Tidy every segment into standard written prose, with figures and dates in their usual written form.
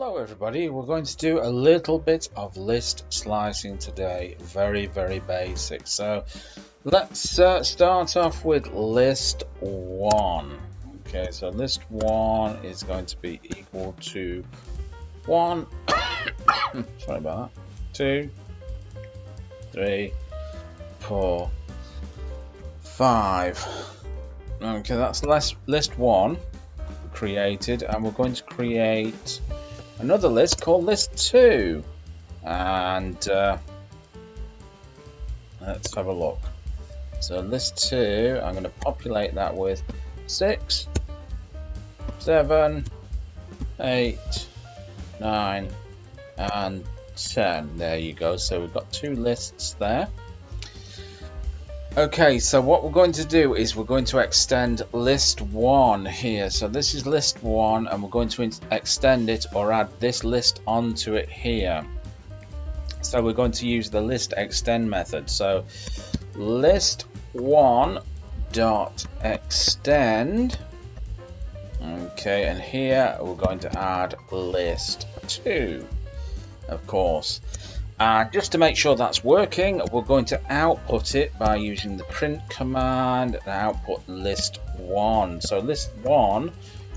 Hello everybody, we're going to do a little bit of list slicing today, very basic. So let's start off with list 1. Okay, so list 1 is going to be equal to 1, sorry about that, 2, 3, 4, 5. Okay, that's list 1 created, and we're going to create another list called list 2, and let's have a look. So list 2, I'm going to populate that with 6, 7, 8, 9 and 10. There you go. So we've got 2 lists there. Okay, so what we're going to do is we're going to extend list 1 here. So this is list 1, and we're going to extend it or add this list onto it here. So we're going to use the list extend method. So list 1 dot extend. Okay, and here we're going to add list 2, of course. Just to make sure that's working, we're going to output it by using the print command and output list 1. So list 1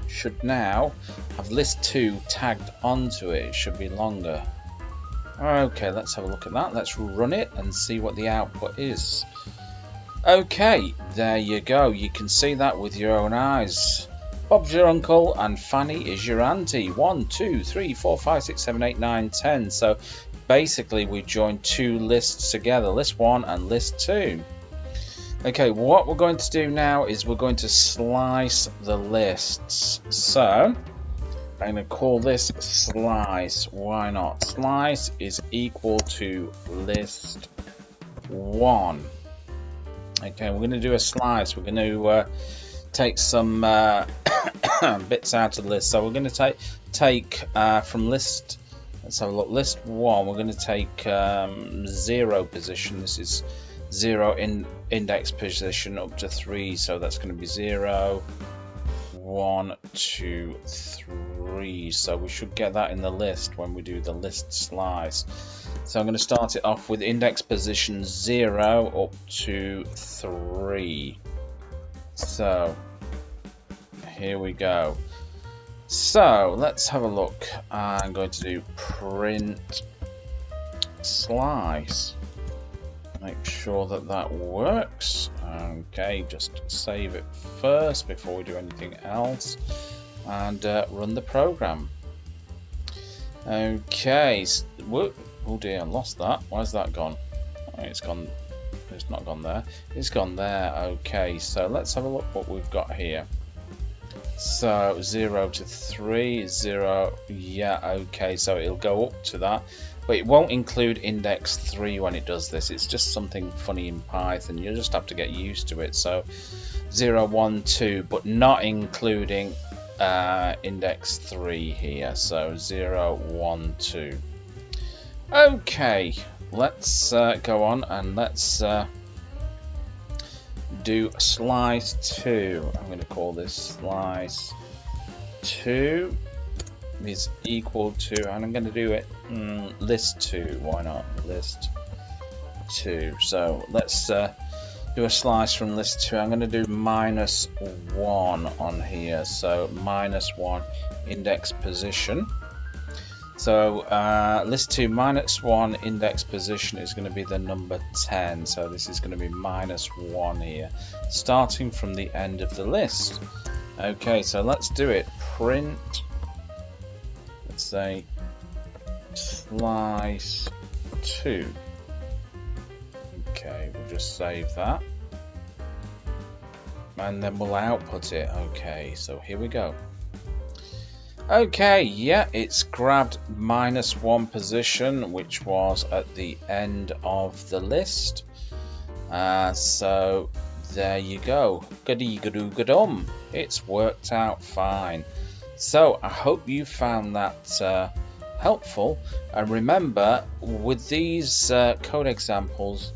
should now have list 2 tagged onto it. It should be longer. Okay, let's have a look at that. Let's run it and see what the output is. Okay, there you go. You can see that with your own eyes. Bob's your uncle and Fanny is your auntie. 1, 2, 3, 4, 5, 6, 7, 8, 9, 10. So basically we joined 2 lists together, list 1 and list 2. Okay, what we're going to do now is we're going to slice the lists. So I'm going to call this slice. Why not? Slice is equal to list 1. Okay, we're going to do a slice. We're going to take some bits out of the list. So we're going to take from list. Let's have a look. List 1, we're going to take 0 position. This is 0 in index position up to 3. So that's going to be 0, 1, 2, 3. So we should get that in the list when we do the list slice. So I'm going to start it off with index position 0 up to 3. So here we go. So let's have a look. I'm going to do print slice. Make sure that that works. Okay, just save it first before we do anything else, and run the program. Okay. Oh dear, I lost that. Where's that gone? Oh, it's gone. It's not gone there. It's gone there. Okay, so let's have a look what we've got here. So 0 to 3, 0, yeah, okay, so it'll go up to that, but it won't include index 3 when it does this. It's just something funny in Python. You just have to get used to it. So 0, 1, 2, but not including index 3 here. So 0, 1, 2. Okay, let's go on and let's do slice 2. I'm going to call this slice 2 is equal to, and I'm going to do it list 2. Why not? List 2. So let's do a slice from list 2. I'm going to do minus 1 on here. So minus 1 index position. So list 2 minus 1 index position is going to be the number 10. So this is going to be minus 1 here, starting from the end of the list. Okay, so let's do it. Print, let's say slice 2. Okay, we'll just save that, and then we'll output it. Okay, so here we go. Okay, yeah, it's grabbed minus 1 position, which was at the end of the list. So there you go. Goody-gadoo-gadum. It's worked out fine. So I hope you found that helpful. And remember, with these code examples,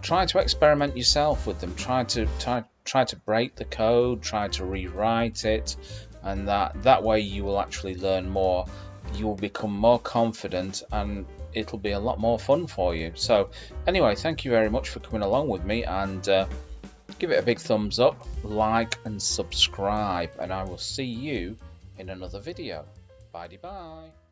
try to experiment yourself with them. Try to break the code. Try to rewrite it. And that way you will actually learn more you'll become more confident and it'll be a lot more fun for you. So anyway, thank you very much for coming along with me, and give it a big thumbs up, like and subscribe, and I will see you in another video. Bye bye.